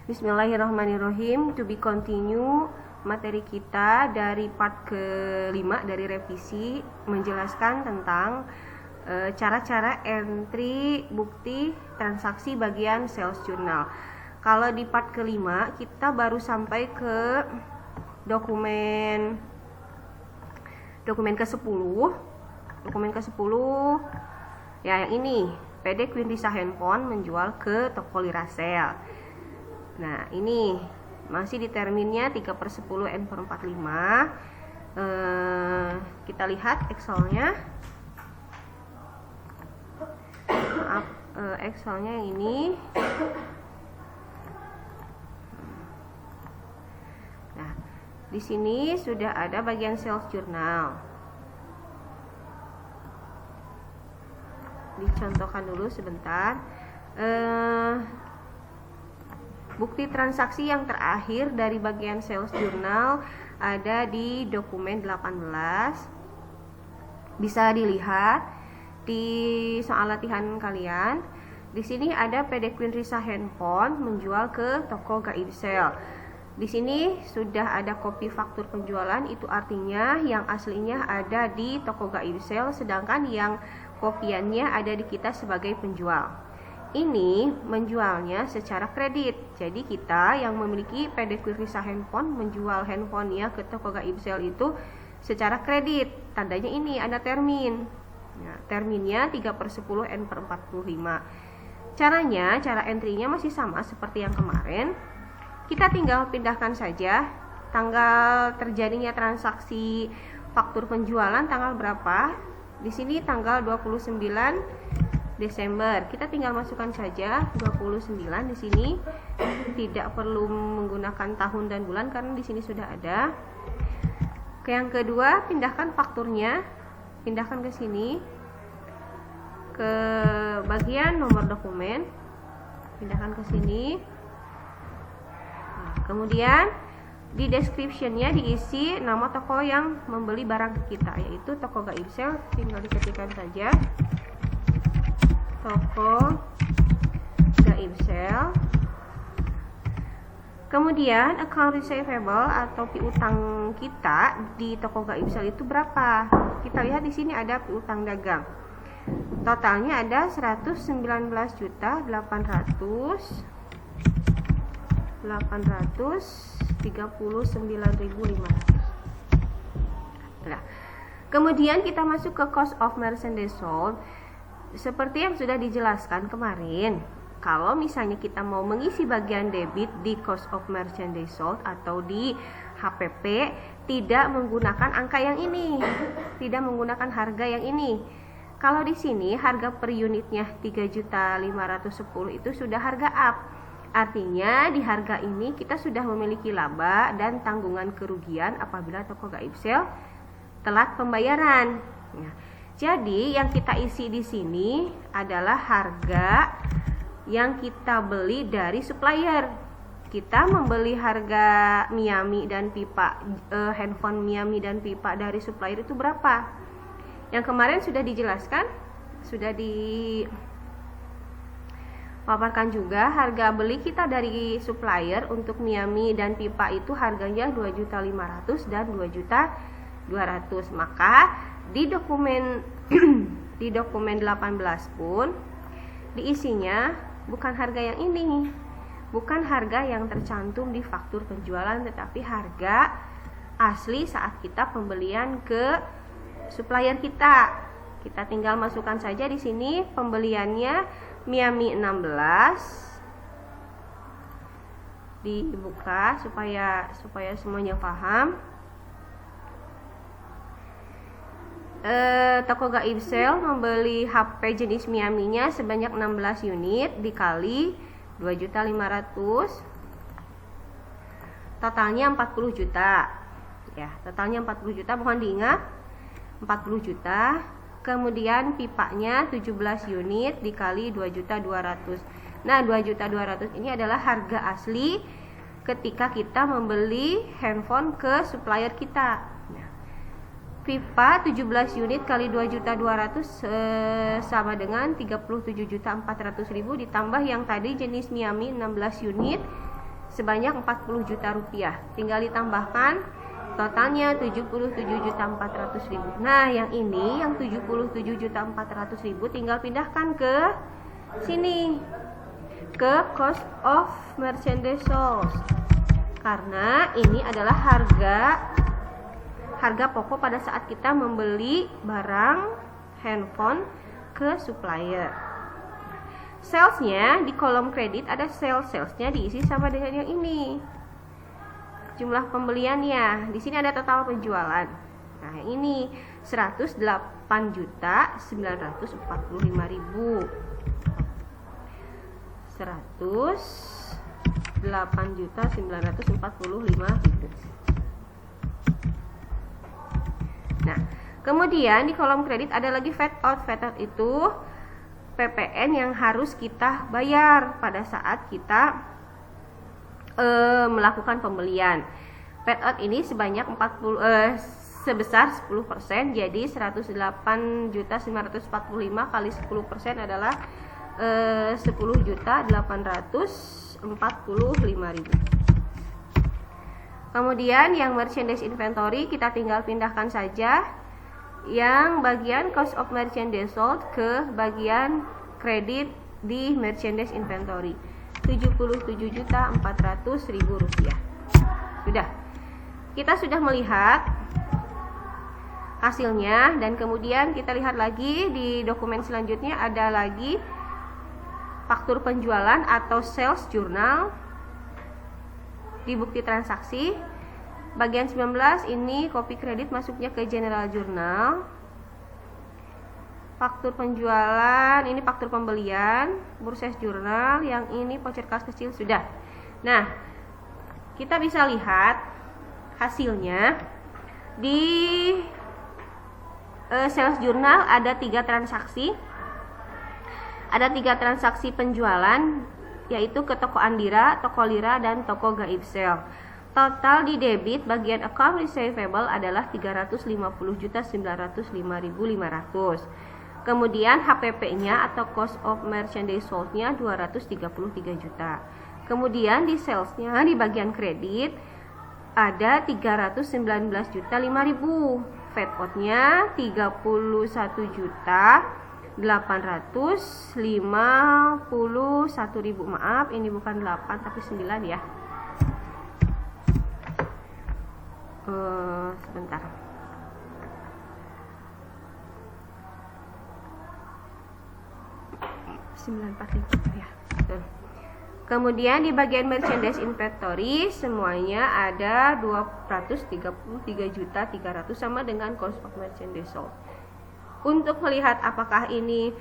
Bismillahirrahmanirrahim. To be continue, materi kita dari part ke-5 dari revisi menjelaskan tentang cara-cara entry bukti transaksi bagian sales journal. Kalau di part ke-5 kita baru sampai ke dokumen ke-10. Dokumen ke-10 ya, yang ini PD Quinrisa Handphone menjual ke toko Lirasel. Nah, ini masih di terminnya 3/10 N/45. Kita lihat Excelnya. Maaf, Excelnya yang ini. Nah, di sini sudah ada bagian sales journal. Dicontohkan dulu sebentar. Bukti transaksi yang terakhir dari bagian sales journal ada di dokumen 18. Bisa dilihat di soal latihan kalian. Di sini ada PD Quinrisa Handphone menjual ke toko Gaibsel. Di sini sudah ada kopi faktur penjualan, itu artinya yang aslinya ada di toko Gaibsel, sedangkan yang kopiannya ada di kita sebagai penjual. Ini menjualnya secara kredit. Jadi kita yang memiliki PD Quinrisa Handphone menjual handphonenya ke toko Gaibsel itu secara kredit. Tandanya ini ada termin. Nah, terminnya 3/10 N/45. Cara entry-nya masih sama seperti yang kemarin. Kita tinggal pindahkan saja tanggal terjadinya transaksi faktur penjualan tanggal berapa. Di sini tanggal 29 Desember. Kita tinggal masukkan saja 29 di sini. Tidak perlu menggunakan tahun dan bulan karena di sini sudah ada. Yang kedua, pindahkan fakturnya. Pindahkan ke sini. Ke bagian nomor dokumen. Pindahkan ke sini. Nah, kemudian di description-nya diisi nama toko yang membeli barang kita, yaitu toko Gaibsel. Tinggal diketikkan saja toko Gaibsel. Kemudian account receivable atau piutang kita di toko Gaibsel itu berapa? Kita lihat di sini ada piutang dagang. Totalnya ada 119.839.500. Nah, kemudian kita masuk ke cost of merchandise sold. Seperti yang sudah dijelaskan kemarin, kalau misalnya kita mau mengisi bagian debit di cost of merchandise sold atau di HPP, tidak menggunakan angka yang ini, tidak menggunakan harga yang ini. Kalau di sini harga per unitnya 3.510 itu sudah harga up. Artinya di harga ini kita sudah memiliki laba dan tanggungan kerugian apabila toko Gaibsel telat pembayaran. Nah, jadi yang kita isi di sini adalah harga yang kita beli dari supplier. Kita membeli harga Miami dan pipa, handphone Miami dan pipa dari supplier itu berapa? Yang kemarin sudah dijelaskan, sudah dipaparkan juga. Harga beli kita dari supplier untuk Miami dan pipa itu harganya 2.500.000 dan 2.200.000. Maka di dokumen 18 pun diisinya bukan harga yang ini, bukan harga yang tercantum di faktur penjualan, tetapi harga asli saat kita pembelian ke supplier kita. Kita tinggal masukkan saja di sini pembeliannya Miami 16. Dibuka supaya semuanya paham. Toko Gaibsel membeli HP jenis Miami-nya sebanyak 16 unit dikali 2.500.000. Totalnya 40 juta. Ya, totalnya 40 juta, mohon diingat 40 juta. Kemudian pipanya 17 unit dikali 2.200.000. Nah, 2.200.000 ini adalah harga asli ketika kita membeli handphone ke supplier kita. Pipa 17 unit kali 2.200.000 sama dengan 37.400.000 ditambah yang tadi jenis Miami 16 unit sebanyak 40 juta rupiah. Tinggal ditambahkan totalnya 77.400.000. Nah, yang ini yang 77.400.000 tinggal pindahkan ke sini, ke cost of merchandise sold. Karena ini adalah harga pokok pada saat kita membeli barang handphone ke supplier. Salesnya di kolom kredit ada salesnya diisi sama dengan yang ini. Jumlah pembeliannya di sini ada total penjualan. Nah, yang ini 108.945.000. 108.945.000. Nah, kemudian di kolom kredit ada lagi fat out. Fat out itu PPN yang harus kita bayar pada saat kita melakukan pembelian. Fat out ini sebanyak sebesar 10%, jadi 108.945 kali 10% adalah 10.845.000. Kemudian yang merchandise inventory kita tinggal pindahkan saja yang bagian cost of merchandise sold ke bagian kredit di merchandise inventory, 77.400.000 rupiah. Sudah, kita sudah melihat hasilnya, dan kemudian kita lihat lagi di dokumen selanjutnya ada lagi faktur penjualan atau sales journal di bukti transaksi. Bagian 19 ini kopi kredit masuknya ke general journal. Faktur penjualan ini faktur pembelian, purchase journal, yang ini voucher kas kecil. Sudah. Nah, kita bisa lihat hasilnya di sales journal ada 3 transaksi. Ada 3 transaksi penjualan, yaitu ke toko Andira, toko Lira, dan toko Gaib Sale. Total di debit bagian account receivable adalah 350.905.500. Kemudian HPP-nya atau cost of merchandise sold-nya 233 juta. Kemudian di sales-nya di bagian kredit ada 319.500.000. Fat out-nya 31.851.000. Maaf, ini bukan 8 tapi 9 ya. Sebentar. ya. Kemudian di bagian merchandise inventory semuanya ada 233.300.000 sama dengan cost of merchandise sold. Untuk melihat apakah ini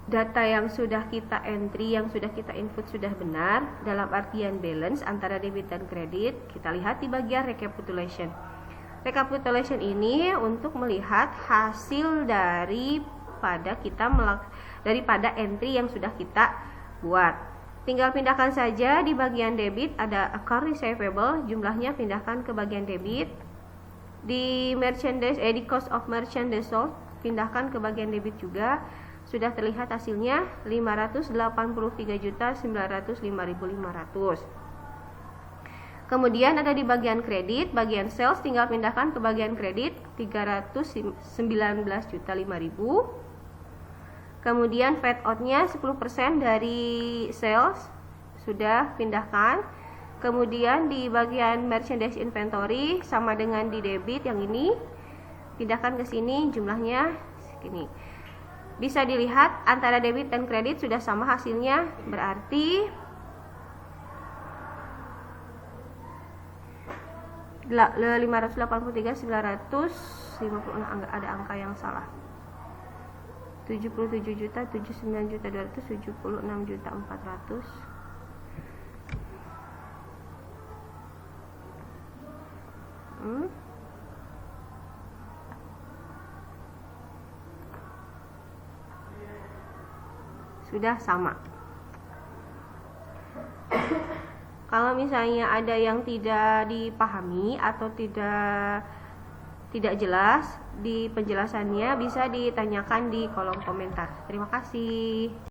data yang sudah kita entry, yang sudah kita input sudah benar dalam artian balance antara debit dan kredit, kita lihat di bagian recapitulation. Recapitulation ini untuk melihat hasil daripada entry yang sudah kita buat. Tinggal pindahkan saja di bagian debit ada account receivable, jumlahnya pindahkan ke bagian debit. Di merchandise di cost of merchandise sold pindahkan ke bagian debit juga. Sudah terlihat hasilnya 583.905.500. Kemudian ada di bagian kredit, bagian sales tinggal pindahkan ke bagian kredit 319.005.000. Kemudian fat out-nya 10% dari sales sudah pindahkan. Kemudian di bagian merchandise inventory sama dengan di debit yang ini, pindahkan ke sini, jumlahnya segini. Bisa dilihat antara debit dan kredit sudah sama hasilnya, berarti 583.950. Ada angka yang salah. 77.079.276.400. Sudah sama. Kalau misalnya ada yang tidak dipahami atau tidak jelas di penjelasannya, bisa ditanyakan di kolom komentar. Terima kasih.